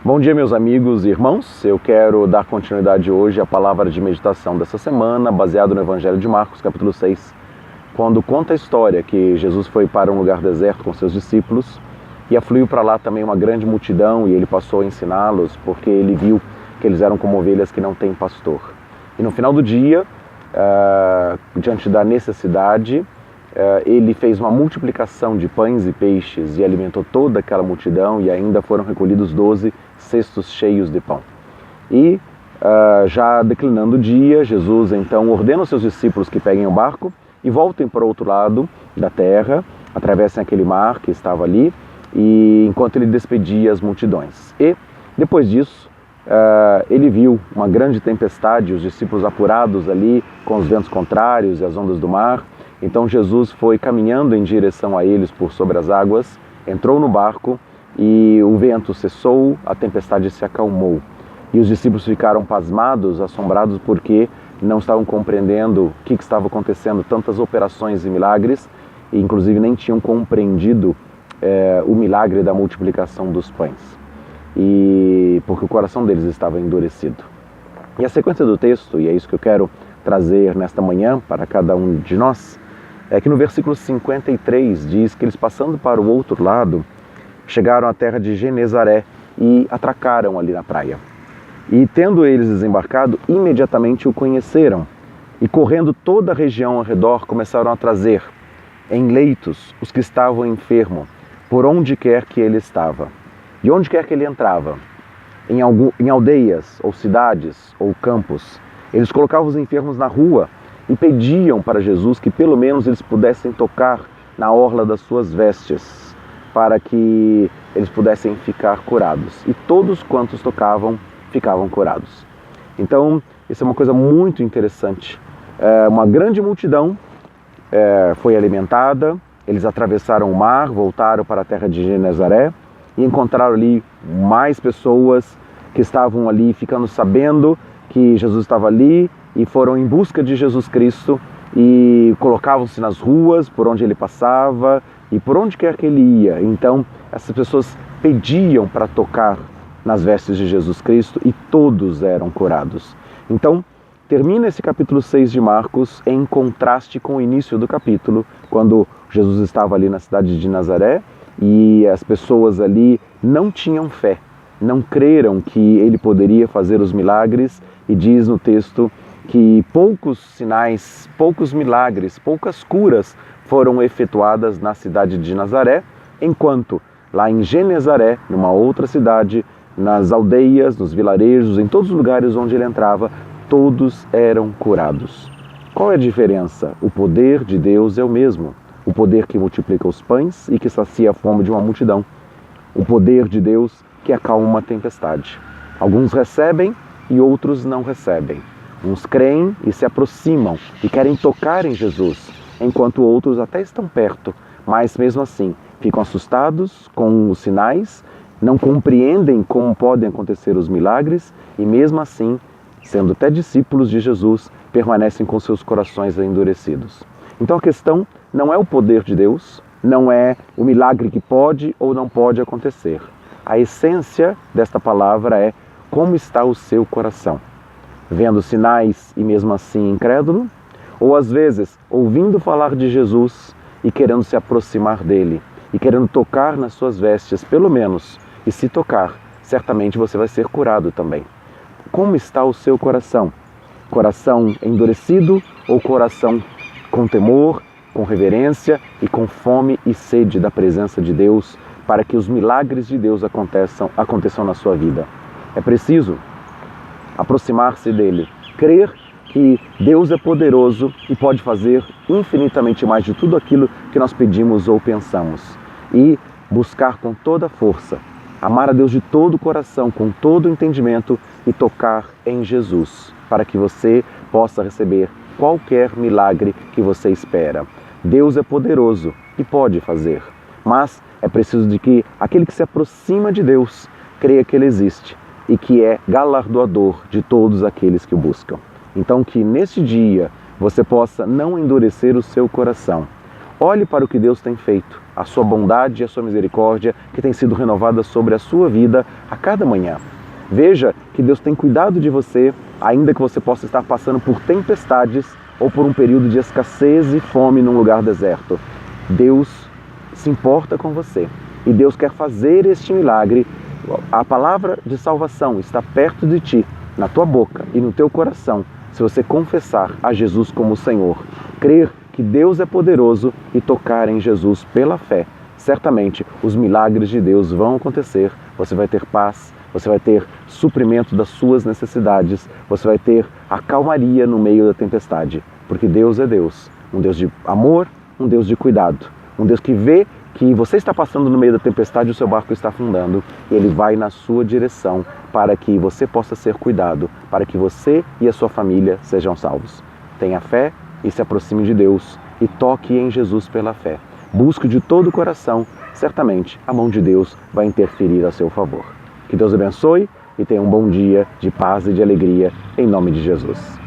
Bom dia, meus amigos e irmãos. Eu quero dar continuidade hoje à palavra de meditação dessa semana, baseado no Evangelho de Marcos, capítulo 6, quando conta a história que Jesus foi para um lugar deserto com seus discípulos e afluiu para lá também uma grande multidão e ele passou a ensiná-los porque ele viu que eles eram como ovelhas que não têm pastor. E no final do dia, diante da necessidade, ele fez uma multiplicação de pães e peixes e alimentou toda aquela multidão e ainda foram recolhidos 12 cestos cheios de pão. E já declinando o dia, Jesus então ordena aos seus discípulos que peguem o barco e voltem para o outro lado da terra, atravessem aquele mar que estava ali, e enquanto ele despedia as multidões. E depois disso, ele viu uma grande tempestade, os discípulos apurados ali com os ventos contrários e as ondas do mar. Então Jesus foi caminhando em direção a eles por sobre as águas, entrou no barco e o vento cessou, a tempestade se acalmou. E os discípulos ficaram pasmados, assombrados, porque não estavam compreendendo o que estava acontecendo, tantas operações e milagres, e inclusive nem tinham compreendido o milagre da multiplicação dos pães, e porque o coração deles estava endurecido. E a sequência do texto, e é isso que eu quero trazer nesta manhã para cada um de nós, é que no versículo 53 diz que eles, passando para o outro lado, chegaram à terra de Genezaré e atracaram ali na praia. E tendo eles desembarcado, imediatamente o conheceram e, correndo toda a região ao redor, começaram a trazer em leitos os que estavam enfermos, por onde quer que ele estava. E onde quer que ele entrava, em aldeias ou cidades ou campos, eles colocavam os enfermos na rua e pediam para Jesus que pelo menos eles pudessem tocar na orla das suas vestes, para que eles pudessem ficar curados. E todos quantos tocavam, ficavam curados. Então, isso é uma coisa muito interessante. Uma grande multidão foi alimentada, eles atravessaram o mar, voltaram para a terra de Genezaré e encontraram ali mais pessoas que estavam ali ficando sabendo que Jesus estava ali e foram em busca de Jesus Cristo e colocavam-se nas ruas por onde ele passava e por onde quer que ele ia. Então, essas pessoas pediam para tocar nas vestes de Jesus Cristo e todos eram curados. Então, termina esse capítulo 6 de Marcos em contraste com o início do capítulo, quando Jesus estava ali na cidade de Nazaré e as pessoas ali não tinham fé, não creram que ele poderia fazer os milagres, e diz no texto que poucos sinais, poucos milagres, poucas curas foram efetuadas na cidade de Nazaré, enquanto lá em Genezaré, numa outra cidade, nas aldeias, nos vilarejos, em todos os lugares onde ele entrava, todos eram curados. Qual é a diferença? O poder de Deus é o mesmo. O poder que multiplica os pães e que sacia a fome de uma multidão. O poder de Deus que acalma uma tempestade. Alguns recebem e outros não recebem. Uns creem e se aproximam e querem tocar em Jesus, enquanto outros até estão perto, mas mesmo assim ficam assustados com os sinais, não compreendem como podem acontecer os milagres e mesmo assim, sendo até discípulos de Jesus, permanecem com seus corações endurecidos. Então a questão não é o poder de Deus, não é o milagre que pode ou não pode acontecer. A essência desta palavra é como está o seu coração. Vendo sinais e mesmo assim incrédulo? Ou às vezes ouvindo falar de Jesus e querendo se aproximar dele e querendo tocar nas suas vestes, pelo menos, e se tocar, certamente você vai ser curado também. Como está o seu coração? Coração endurecido ou coração com temor, com reverência e com fome e sede da presença de Deus, para que os milagres de Deus aconteçam na sua vida? É preciso aproximar-se dele, crer que Deus é poderoso e pode fazer infinitamente mais de tudo aquilo que nós pedimos ou pensamos, e buscar com toda a força, amar a Deus de todo o coração, com todo o entendimento e tocar em Jesus, para que você possa receber qualquer milagre que você espera. Deus é poderoso e pode fazer, mas é preciso de que aquele que se aproxima de Deus creia que ele existe e que é galardoador de todos aqueles que o buscam. Então que neste dia você possa não endurecer o seu coração, Olhe para o que Deus tem feito, a sua bondade e a sua misericórdia que tem sido renovada sobre a sua vida a cada manhã. Veja que Deus tem cuidado de você, ainda que você possa estar passando por tempestades ou por um período de escassez e fome num lugar deserto. Deus se importa com você e Deus quer fazer este milagre. A palavra de salvação está perto de ti, na tua boca e no teu coração, se você confessar a Jesus como Senhor, crer que Deus é poderoso e tocar em Jesus pela fé. Certamente os milagres de Deus vão acontecer, você vai ter paz, você vai ter suprimento das suas necessidades, você vai ter a calmaria no meio da tempestade, porque Deus é Deus, um Deus de amor, um Deus de cuidado, um Deus que vê que você está passando no meio da tempestade e o seu barco está afundando, e Ele vai na sua direção para que você possa ser cuidado, para que você e a sua família sejam salvos. Tenha fé e se aproxime de Deus e toque em Jesus pela fé. Busque de todo o coração, certamente a mão de Deus vai interferir a seu favor. Que Deus abençoe e tenha um bom dia de paz e de alegria, em nome de Jesus.